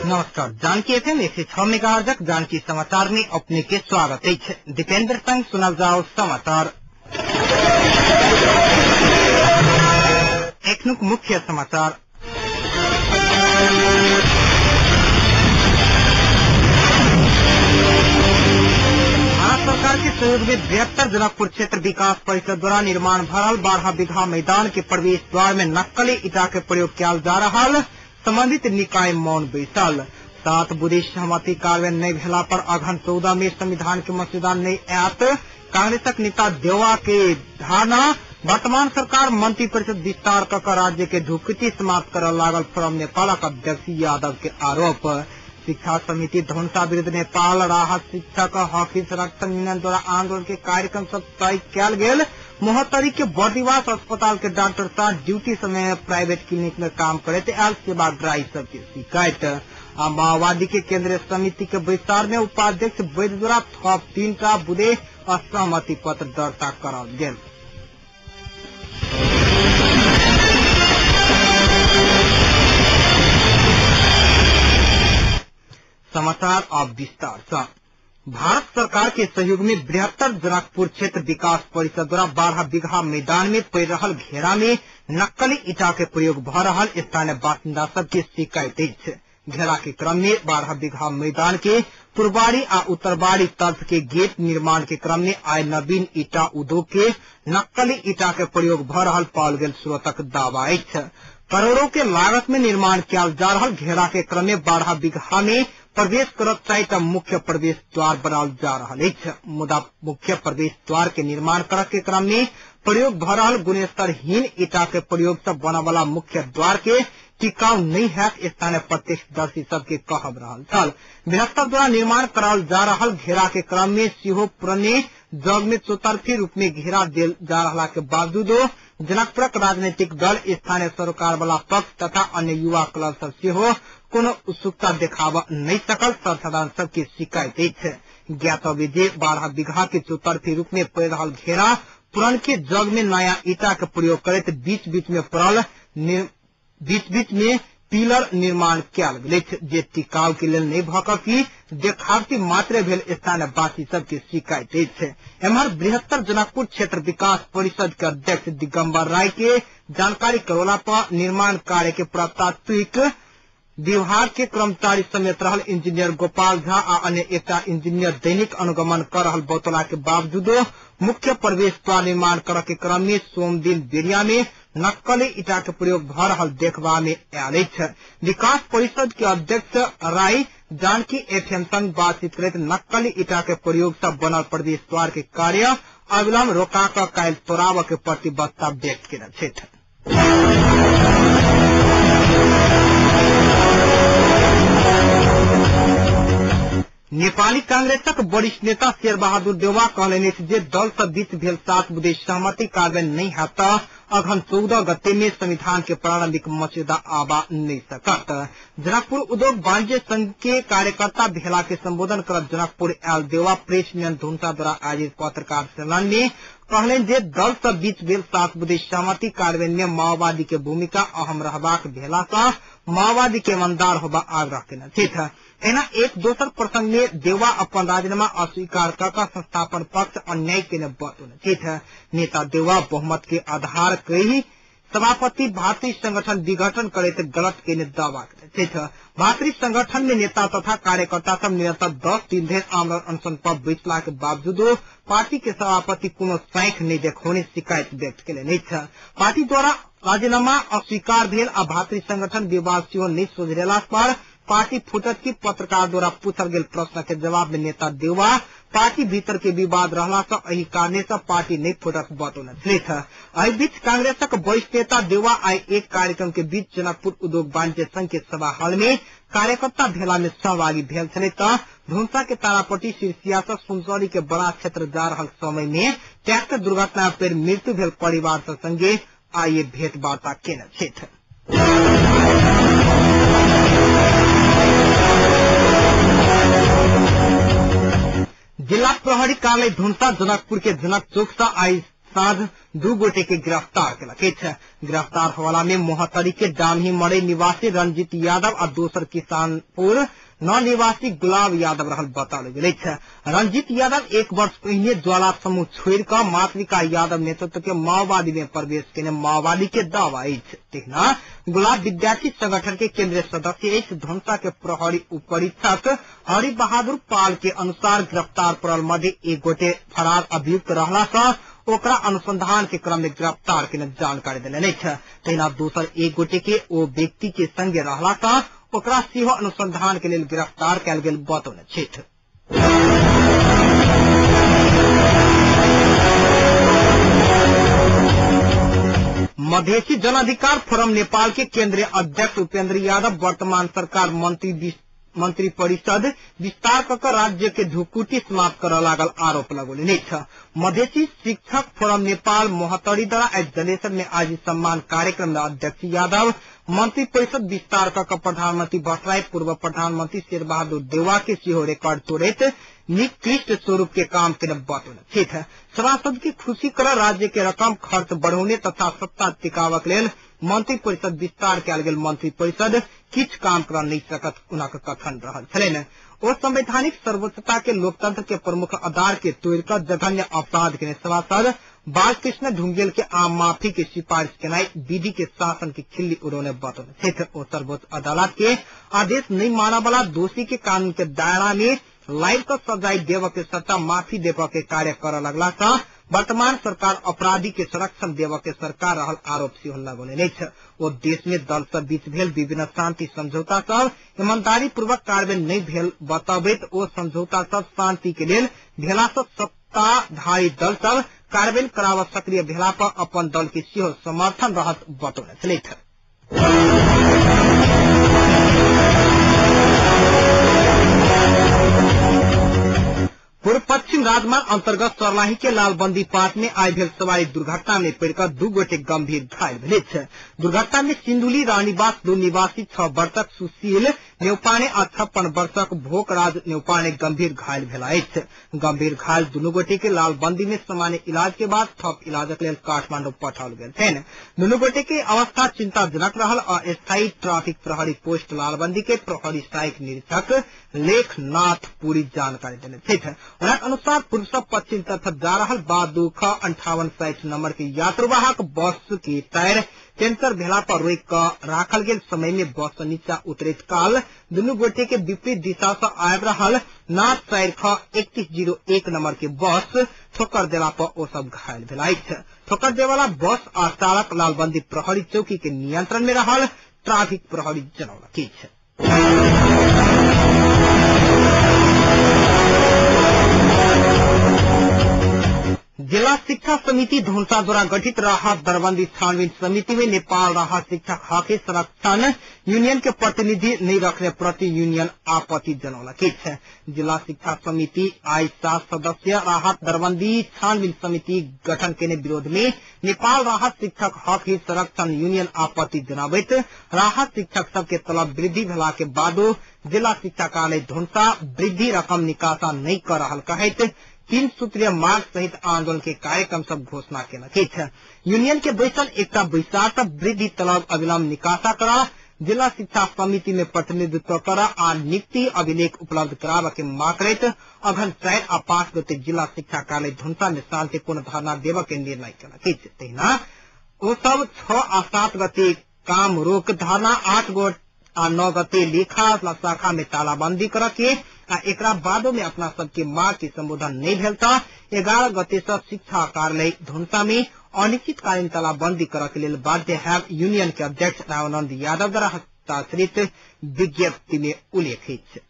नमस्कार। Janaki FM 106 megahertz Janaki समाचार में अपने के स्वागत है। दीपेंद्र संग सुना जाओ समाचार। एक मुख्य समाचार। भारत सरकार के सहयोग में 72 जनकपुर क्षेत्र विकास परिषद द्वारा निर्माण भरल 12 बीघा मैदान के प्रवेश द्वार में नक्कली ईटा के प्रयोग किया जा रहा। संबंधित निकाय मौन बैसल। 7 बुद्धि सहमति कार्यान्वयन नहीं भेला पर अघन 14 में संविधान के मसौदा नहीं आयत। कांग्रेसक नेता देवा के धारणा। वर्तमान सरकार मंत्री परिषद विस्तार कर राज्य के ढुकती समाप्त कर लागल फोरम नेपालक अध्यक्ष यादव के आरोप। शिक्षा समिति धौंसा विरुद्ध नेपाल राहत शिक्षक हक संरक्षण यूनियन द्वारा आंदोलन के कार्यक्रम सब तय किया गेल। मोहतरी के बर्दिवास अस्पताल के डॉक्टर साथ ड्यूटी समय प्राइवेट क्लिनिक में काम करे थे सेवाग्राही सबके शिकायत। माओवादी के केंद्रीय समिति के विस्तार में उपाध्यक्ष वैद्य द्वारा थप 3टा बुधे असहमति पत्र दर्ता कराल गेल। समाचार अब विस्तार से। भारत सरकार के सहयोग में 72 जनकपुर क्षेत्र विकास परिषद द्वारा 12 बीघा मैदान में पड़ रहल घेरा में नक्कली ईटा के प्रयोग भ रहा स्थानीय बासिंदा सबके शिकायत है। घेरा के क्रम में 12 बीघा मैदान के पूर्वाड़ी आ उत्तरवाड़ी तर्फ के गेट निर्माण के क्रम में आय नवीन ईटा उद्योग के नक्कली ईटा के प्रयोग भ रहा पाओल गेल स्रोतक दावा है। करोड़ों के लागत में निर्माण किया जा रहा घेरा के क्रम में 12 बीघा में प्रवेश करत 4टा मुख्य प्रवेश द्वार बनाल जा रहा है। मुदा मुख्य प्रवेश द्वार के निर्माण कर के क्रम में प्रयोग भ रहा गुणस्तरहीन ईटा के प्रयोग से बना वाला मुख्य द्वार के टिकाऊ नहीं है। स्थानीय प्रत्यक्षदर्शी सबके कहब रहा। बृहस्पति द्वारा निर्माण कराल जा रहा घेरा के क्रम में सिहो पुराने जग में चौतरफी रूप में घेरा दिल जा रहा के बावजूद जनकपुरक राजनीतिक दल स्थानीय सरकार वाला पक्ष तथा अन्य युवा क्लब सब सेहो कोनो उत्सुकता देखावा नहीं सकल। सर्वसाधारण सबकी शिकायत है। ज्ञातव्य जे 12 बीघा के चौतरफी रूप में पड़ रहा घेरा पुरान के जग में नया ईटा के प्रयोग करे बीच बीच में पड़ल बीच में पिलर निर्माण किया गेल जे टिकाव के लिए नहीं भककी देखावटी मात्र भेल स्थानीय वासी सबके शिकायत है। एम्हर 72 जनकपुर क्षेत्र विकास परिषद के अध्यक्ष दिगंबर राय के जानकारी करौला पर निर्माण कार्य के प्रातात्विक विभाग के कर्मचारी समेत रहल इंजीनियर गोपाल झा आ अन्य एकटा इंजीनियर दैनिक अनुगमन कर रहल बतौला के बावजूद मुख्य प्रवेश द्वार निर्माण कर के क्रम में सोम दिन बेरिया में नक्कली ईटा के प्रयोग भ रहा देखबा में आयल है। विकास परिषद के अध्यक्ष राय जानकी एफएम संग बातचीत करते नक्कली ईटा के प्रयोग से बनल प्रवेश द्वार के कार्य अविलंब रोका कर कायल तोड़ाव के प्रतिबद्धता व्यक्त किया। नेपाली कांग्रेसक वरिष्ठ नेता शेर बहादुर देवा कहलनि जे दल से बीच भेल 7 बुद्धि सहमति कार्यान्वयन नहीं है तो अघन 14 गते में संविधान के प्रारंभिक मसौदा आवा नहीं सकत। जनकपुर उद्योग वाणिज्य संघ के कार्यकर्ता भेला के संबोधन कर जनकपुर आयल देवा प्रेस यूनियन धुंसा द्वारा आयोजित पत्रकार सम्मेलन में कहलें जे दल से बीच भेल 7 बुद्धि सहमति कार्यान्वयन में माओवादी के भूमिका अहम रहबाक भेला से माओवादी के ईमानदार होबा आग्रह केना। एना एक दोसर प्रसंग में देवा अपन राजीनामा अस्वीकार कर संस्थापन पक्ष अन्याय के बतौने। नेता देवा बहुमत के आधार कही सभापति भारतीय संगठन विघटन करे गलत के दावा करे। भारतीय संगठन में नेता तथा कार्यकर्ता सब निरंतर 10 दिन धरि आमरण अनशन पर बैठला के बावजूद पार्टी के सभापति कोनो साइख नहीं देखौने शिकायत व्यक्त केलनि। पार्टी द्वारा राजीनामा अस्वीकार भेल आ भारतीय संगठन विवाद सेहो नहीं सुलझेला पर पार्टी फुटत की पत्रकार द्वारा पूछल गेल प्रश्न के जवाब में नेता देवा पार्टी भीतर के विवाद रहला से एही कारणे से पार्टी नहीं फुटत बतौने। एहि बीच कांग्रेसक वरिष्ठ नेता देवा आई एक कार्यक्रम के बीच जनकपुर उद्योग वाणिज्य संघ के सभा हॉल में कार्यकर्ता भेला में सहभागी भेल छले त धुंसा के तारापट्टी सिरसिया से सुनसरी के बड़ा क्षेत्र जा रहा समय में ट्रैक्टर दुर्घटना पर मृत्यु भेल परिवार से संगे आइए भेंट वार्ता केने। जिला प्रहरी कार्यालय धुंसा जनकपुर के जनक चौक से आई साँझ 2 गोटे के गिरफ्तार केलक। गिरफ्तार होवाला में मोहतरी के डामही मड़ई निवासी रंजीत यादव और दोसर किसानपुर नौ निवासी गुलाब यादव रहल बताओल गेल। रंजीत यादव 1 वर्ष पहले ज्वाला समूह छोड़ कर मातृका यादव नेतृत्व के माओवादी में प्रवेश केने माओवादी के दावा तेना गुलाब विद्यार्थी संगठन के केंद्रीय सदस्य धनुषा के प्रहरी उपरीक्षक हरि बहादुर पाल के अनुसार गिरफ्तार पड़ल मध्य 1 गोटे फरार अभियुक्त रहला सा ओकरा अनुसंधान के क्रम में गिरफ्तार के जानकारी दिले। तहिना दोसर 1 गोटे के ओ व्यक्ति के संगे रहला सा ओकरा सेहो अनुसंधान के लिए गिरफ्तार कयल गेल बतौने छथि। मधेसी जन अधिकार फोरम नेपाल के केंद्रीय अध्यक्ष उपेंद्र यादव वर्तमान सरकार मंत्री परिषद विस्तार कर राज्य के ढुकुटी समाप्त कर लागल आरोप लगौले। मधेसी शिक्षक फोरम नेपाल मोहतरी द्वारा आज जलेसर में आज सम्मान कार्यक्रम में अध्यक्ष यादव मंत्री परिषद विस्तार कर प्रधानमंत्री भट्टराई पूर्व प्रधानमंत्री शेर बहादुर देवा के सीहो रिकॉर्ड तोड़ित निकृष्ट स्वरूप के काम के बतौले। सभासद की खुशी कर राज्य के रकम खर्च बढ़ाने तथा सत्ता टिकावक लेल मंत्री परिषद विस्तार कयल गेल मंत्री परिषद किछ काम कर नहीं सकत उनक कथन रहल छलैन। ओ संवैधानिक सर्वोच्चता के लोकतंत्र के प्रमुख आधार के तोड़कर जघन्य अपराध के सभासद बालकृष्ण ढुंगेल के आम माफी की सिफारिश केनाई विधि के शासन की खिल्ली उड़ोने बतौले। ओ सर्वोच्च अदालत के आदेश नहीं माना वाला दोषी के कानून के दायरा में लाइव का सजाई देव के सट्टा माफी देव के कार्य कर लगला सा वर्तमान सरकार अपराधी के संरक्षण देव के सरकार रहल आरोप से लगौने। ओ देश में दल सब बीच भेल विभिन्न शांति समझौता सब ईमानदारी पूर्वक कार्यान्वयन नहीं भेल बताबैत ओ समझौता सब शांति के लिए भेला से सत्ताधारी दल सब कार्यान्वयन कराव सक्रिय भेला पर अपन दल के सेहो समर्थन रहत बतौले। पूर्व पश्चिम राजमार्ग अंतर्गत सर्लाही के लालबंदी पास में आई भेल सवारी दुर्घटना में पड़कर 2 गोटे गंभीर घायल भेल। दुर्घटना में सिंधुली रानीवास 2 निवासी 6 वर्षक सुशील नेउपाने और 56 वर्षक भोकराज नेउपाने गंभीर घायल भेला। गंभीर घायल दुनू गोटे के लालबंदी में सामान्य इलाज के बाद थप इलाजक लेल काठमांडू पठाओल गेल। दुनू गोटे के अवस्था चिंताजनक रहल और स्थायी ट्रैफिक प्रहरी पोस्ट लालबंदी के प्रहरी सहायक निरीक्षक लेखनाथ पूरी जानकारी देने। उनके अनुसार पूर्व से पश्चिम तरफ जा रहा बादुख 5860 नंबर के यात्रुवाहक बस के टायर पंचर भेला पर रोक कर राखल गेल समय में बस से नीचा उतरैत काल दुनू गोटे के विपरीत दिशा से आबि रहल 94601 नंबर के बस ठोकर देला पर ओ सब घायल भेला। ठोकर देवाला बस और चालक लालबंदी प्रहरी चौकी के नियंत्रण में रहल ट्रैफिक प्रहरी जनौलक। जिला शिक्षा समिति धनुषा द्वारा गठित राहत दरबंदी छानबीन समिति में नेपाल राहत शिक्षक हक संरक्षण यूनियन के प्रतिनिधि नहीं रखने प्रति यूनियन आपत्ति जनौलक। जिला शिक्षा समिति आई 7 सदस्य राहत दरबंदी छानबीन समिति गठन के विरोध में नेपाल राहत शिक्षक हक संरक्षण यूनियन आपत्ति जनाबैत राहत शिक्षक सबके तलब वृद्धि भेला के बादो जिला शिक्षा कार्यालय धनुषा वृद्धि रकम निकासा नहीं कर रहल कहैत 3 सूत्रीय मार्ग सहित आंदोलन के कार्यक्रम सब घोषणा केलक। यूनियन के बैसल एकटा बैसार सब वृद्धि तलब अविलंब निकासा करा जिला शिक्षा समिति में प्रतिनिधित्व करा आ नियुक्ति अभिलेख उपलब्ध करावे के मांग करैत अघन 4 आ 5 गते जिला शिक्षा कार्यालय धनुषा में शांतिपूर्ण धरना देव के निर्णय केलक। तहिना ओ सब 6 आ 7 गते काम रोक धरना 8 गो आ 9 गते लेखा शाखा में तालाबंदी करके आ एकरा बादो में अपना सबके मांग के संबोधन नहीं भेल त 11 गते से शिक्षा कार्यालय धनुषा में अनिश्चितकालीन तालाबंदी करके लेल बाध्य है यूनियन के अध्यक्ष रामानंद यादव द्वारा हस्ताक्षरित विज्ञप्ति में उल्लेखित।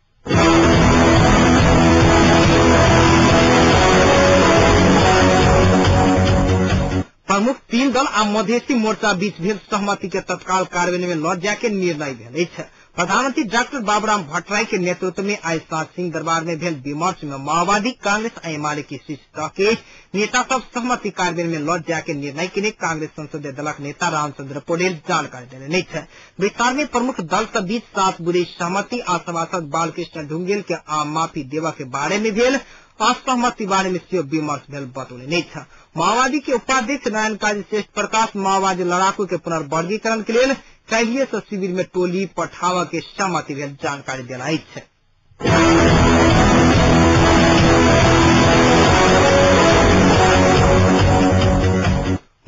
प्रमुख 3 दल आ मधेसी मोर्चा बीच भेल सहमति के तत्काल कार्यान्वयन में ल जाय के निर्णय भेल। प्रधानमंत्री डॉक्टर बाबूराम भट्टराई के नेतृत्व में आज सात सिंह दरबार में भेल विमर्श में माओवादी कांग्रेस और एमाले की शीर्ष तह के नेता सब सहमति कार्यान्वयन में लौट जाके निर्णय के लिए कांग्रेस संसदीय दलक नेता रामचंद्र पौडेल जानकारी देने नहीं है। विस्तार में प्रमुख दल के बीच 7 बुरी सहमति और सभासद बालकृष्ण ढुंगेल के आम माफी देवा के बारे में भेल असहमति बारे में से विमर्श भेल बतौले नहीं था। माओवादी के उपाध्यक्ष नारायण काजी श्रेष्ठ प्रकाश माओवादी लड़ाकू के पुनर्वर्गीकरण के लिए कैलिए शिविर में टोली पठावा के सहमति भेल जानकारी दिलाई है।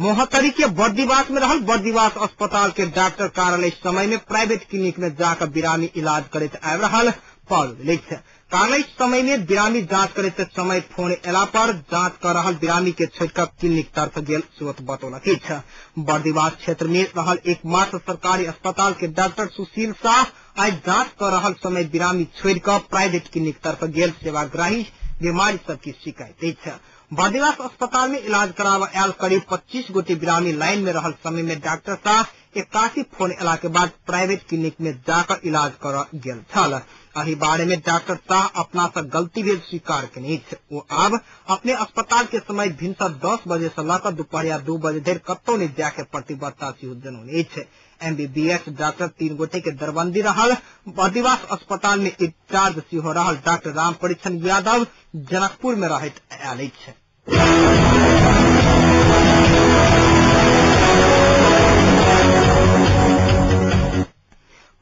मोहतरी के बर्दीवास में रहल बर्दीवास अस्पताल के डॉक्टर कार्यालय समय में प्राइवेट क्लिनिक में जाकर बिरामी इलाज करते आब रहा पाओल गेल है। कार्यालय समय में बिरामी जांच करते समय फोन एला पर जांच कर रहा बिरामी के छोड़कर क्लिनिक तरफ गेल स्रोत बतौलक है। बर्दीवास क्षेत्र में रहल एकमात्र सरकारी अस्पताल के डॉक्टर सुशील शाह आज जांच कर रहा समय बिरामी छोड़कर प्राइवेट क्लिनिक तरफ गेल सेवाग्राही बीमारी सबकी शिकायत है। बर्दीवास अस्पताल में इलाज करावा आयल करीब 25 गोटी बिरामी लाइन में रहल समय में डॉक्टर शाह 81 फोन एला के बाद प्राइवेट क्लिनिक में जाकर इलाज कर गेल छल। एही बारे में डॉक्टर शाह अपना से गलती भेल स्वीकार केने छै। वो अब अपने अस्पताल के समय भिनसर 10 बजे से लेकर दोपहरिया 2 बजे धरि कतौ नहीं जाके प्रतिबद्धता सेहो जनौने छै। MBBS डॉक्टर 3 गोटे के दरबंदी रहल बर्दीवास अस्पताल में इंचार्ज सेहो रहल डॉक्टर राम परीक्षण यादव जनकपुर में रहैत आयल छै।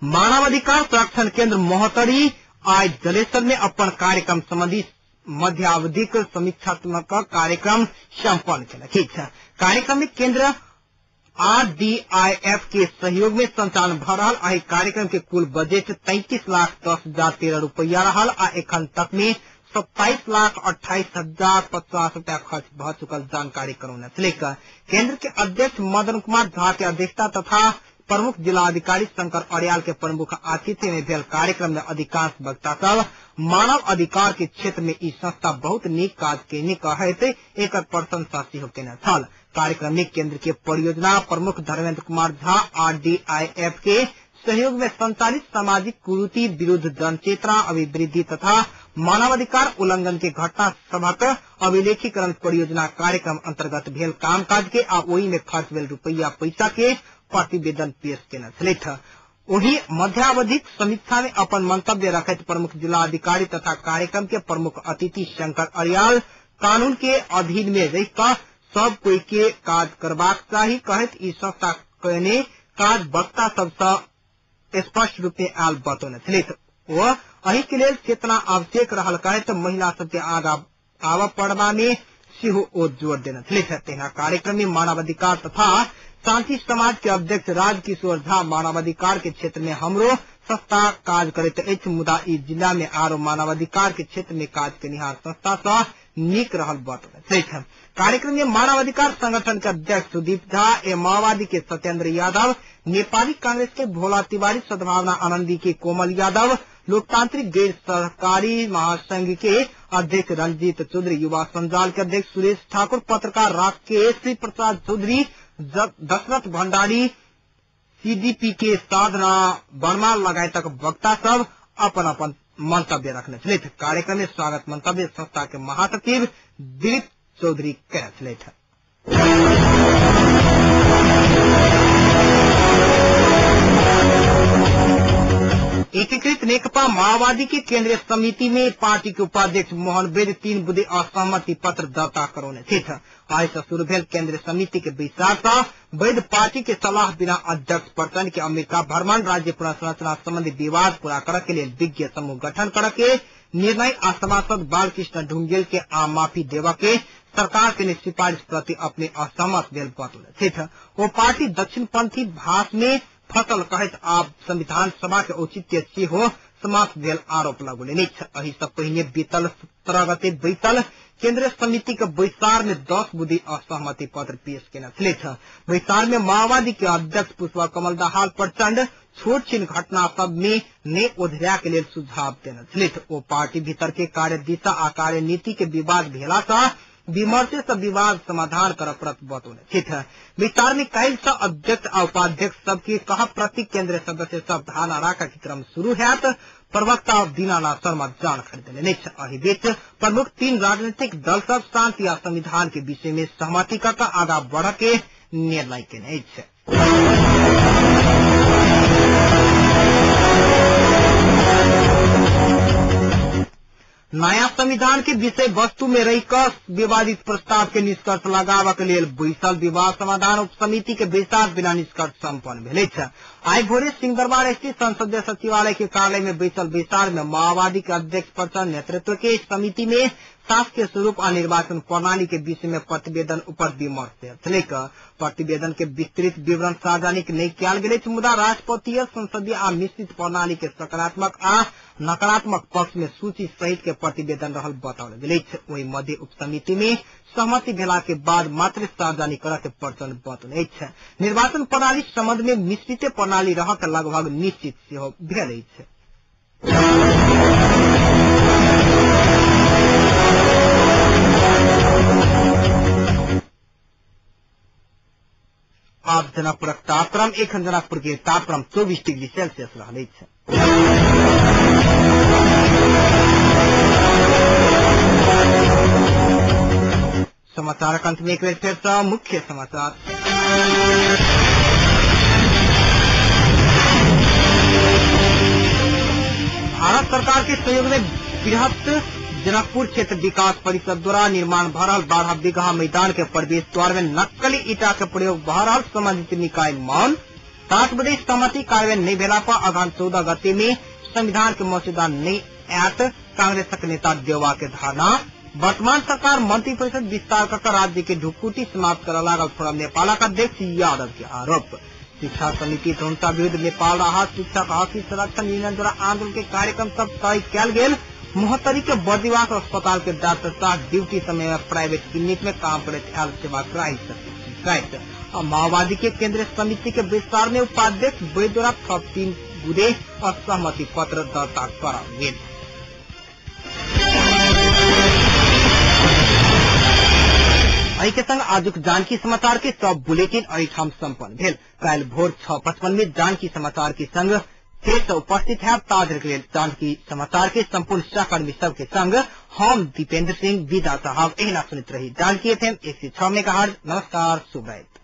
मानवाधिकार संरक्षण केंद्र मोहतरी आज जलेसर में अपन कार्यक्रम संबंधी मध्यावधिक समीक्षात्मक कार्यक्रम संपन्न केलक। कार्यक्रम में केंद्र RDIF के सहयोग में संचालन भ रहल एहि कार्यक्रम के कुल बजट 33,10,013 रुपया रहल आ एखन तक में 27,28,050 रुपया खर्च भ चुकल जानकारी करौने छलै। केंद्र के अध्यक्ष मदन कुमार झा के अध्यक्षता तथा प्रमुख जिलाधिकारी शंकर अरियाल के प्रमुख आतिथ्य में भेल कार्यक्रम में अधिकांश वक्ता सब मानव अधिकार के क्षेत्र में ई संस्था बहुत नीक काज केने कहैत एकर प्रशंसा सेहो केने छल। कार्यक्रम में केंद्र के परियोजना प्रमुख धर्मेंद्र कुमार झा RDIF के सहयोग में संचालित सामाजिक कुरीति विरुद्ध जनचेतना अभिवृद्धि तथा मानवाधिकार उल्लंघन के घटना सबक अभिलेखीकरण परियोजना कार्यक्रम अंतर्गत भेल कामकाज के आ ओहि में खर्च भेल रुपया पैसा के प्रतिवेदन पेश केने छलैथ। वही मध्यावधिक समीक्षा में अपन मंतव्य रखैत प्रमुख जिलाधिकारी तथा कार्यक्रम के प्रमुख अतिथि शंकर अरियाल कानून के अधीन में रहिका सब कोई के काज करबाक चाही कहैत ई संस्था कहने काज वक्ता सबसे स्पष्ट रूप में आल बतौने छलैथ। वह एहि के लेल चेतना आवश्यक रहल कहैत महिला सबके आगा आवा पड़वा में सेहो ओ जोर देने छलैथ। तेना कार्यक्रम में मानवाधिकार तथा शांति समाज के अध्यक्ष राजकिशोर झा मानवाधिकार के क्षेत्र में हमरो संस्था काज करैत अछि मुदा ई जिला में आरो मानवाधिकार के क्षेत्र में काज केनिहार संस्था सँ नीक रहल बतौने छलैथ। कार्यक्रम में मानवाधिकार संगठन के अध्यक्ष सुदीप झा माओवादी के सत्येंद्र यादव नेपाली कांग्रेस के भोला तिवारी सद्भावना आनंदी के कोमल यादव लोकतांत्रिक गैर सरकारी महासंघ के अध्यक्ष रंजीत चौधरी युवा संजाल के अध्यक्ष सुरेश ठाकुर पत्रकार राकेश प्रसाद चौधरी दशरथ भंडारी CDP के साधना वर्मा लगायतक वक्ता सब अपन अपन मंतव्य रखने छलैथ। कार्यक्रम में स्वागत मंतव्य संस्था के महासचिव दिलीप चौधरी केने छलैथ। एकीकृत नेकपा माओवादी की केंद्रीय समिति में पार्टी के उपाध्यक्ष मोहन वैद्य 3 बुधे असहमति पत्र दर्ता करौने थे। आज से शुरू भेल केंद्रीय समिति के विचार वैद्य पार्टी के सलाह बिना अध्यक्ष प्रचंड के अमेरिका भ्रमण राज्य पुनर्संरचना संबंधी विवाद पूरा करे के लिए विज्ञ समूह गठन करे के निर्णय आ सभासद बालकृष्ण ढुंगेल के आम माफी देवा के सरकार के सिफारिश प्रति अपने असहमत भेल बतौले थे। वो पार्टी दक्षिणपंथी भाष में फसल कहैत आप संविधान सभा के औचित्य सेहो समाप्त भेल आरोप लगौले एहि सब पहिने बीतल 17 गते बैसल केंद्रीय समिति के बैसार में 10 बुधि असहमति पत्र पेश केने छलैथ। बैसार में माओवादी के अध्यक्ष पुष्पा कमल दाहाल प्रचंड छोट छीन घटना सब में ने ओझरा के लिए सुझाव देने छलैथ। ओ पार्टी भीतर के कार्य दिशा आ कार्य नीति के विवाद भेला सँ विमर्श से विवाद समाधान कर प्रत बतौले विस्तार में कई अध्यक्ष और उपाध्यक्ष सबके कहा प्रति केंद्रीय सदस्य सब धारणा राख के क्रम शुरू है प्रवक्ता दीनानाथ शर्मा जानकारी दिले अही बीच प्रमुख 3 राजनीतिक दल सब शांति या संविधान के विषय में सहमति का आगा बढ़ के निर्णय के नया संविधान के विषय वस्तु में रहीकर विवादित प्रस्ताव के निष्कर्ष लगावा के लिए बैसल विवाद समाधान उप समिति के विस्तार बिना निष्कर्ष सम्पन्न भेले आई भोरे सिंहदरबार स्थित संसदीय सचिवालय के कार्यालय में बैसल विस्तार में माओवादी के अध्यक्ष प्रचंड नेतृत्व के समिति में शासकीय स्वरूप और निर्वाचन प्रणाली के विषय में प्रतिवेदन ऊपर विमर्श प्रतिवेदन के विस्तृत विवरण सार्वजनिक नहीं किया गेल मुदा राष्ट्रपतीय संसदीय आ मिश्रित प्रणाली के सकारात्मक आ नकारात्मक पक्ष में सूची सहित के प्रतिवेदन रहल बताओल गेल वही मध्य उप समिति में सहमति भेला के बाद मात्र सार्वजनिक कर के प्रचंड बतौले निर्वाचन प्रणाली संबंध में मिश्रित प्रणाली रह लगभग निश्चित सेहो भेल आप जनकपुर तापक्रम एखन जनकपुर के तापक्रम 24 डिग्री सेल्सियस रहले समाचार अंत में एक बेर फिर से मुख्य समाचार भारत सरकार के सहयोग में बृहत जनकपुर क्षेत्र विकास परिषद द्वारा निर्माण भरल 12 बीघा मैदान के प्रवेश द्वार में नक्कली ईटा के प्रयोग भरल संबंधित निकाय मौन 7 बजे सहमति कार्यान्वयन नहीं भेला पर अगहन 14 गते में संविधान के मसौदा नहीं आयत कांग्रेस नेता देवा के धारणा वर्तमान सरकार मंत्रिपरिषद विस्तार कर राज्य के ढुकुटी समाप्त कर लागल फोरम नेपाल का अध्यक्ष यादव के आरोप शिक्षा समिति ध्वंसा विरुद्ध नेपाल राहत शिक्षक हक संरक्षण यूनियन द्वारा आंदोलन के कार्यक्रम सब तय कल गेल मोहतरी के बर्दिवास अस्पताल के डॉक्टर साहब ड्यूटी समय में प्राइवेट क्लिनिक में काम करते सेवा शिकायत और माओवादी के केंद्रीय समिति के विस्तार में उपाध्यक्ष वैद्य द्वारा सब 3 बुधे असहमति पत्र दर्ता करा गेल के संग आजुक जानकी समाचार के सब बुलेटिन अहिठाम सम्पन्न भेल काल भोर 6:55 में जानकी समाचार के संग फिर से उपस्थित है ताज जानकी समाचार के संपूर्ण सहकर्मी सबके संग हम दीपेंद्र सिंह विदा साहब एहना सुनित रही जानकी FM 106 मेगाहर्ट्ज। नमस्कार, शुभ रात्रि।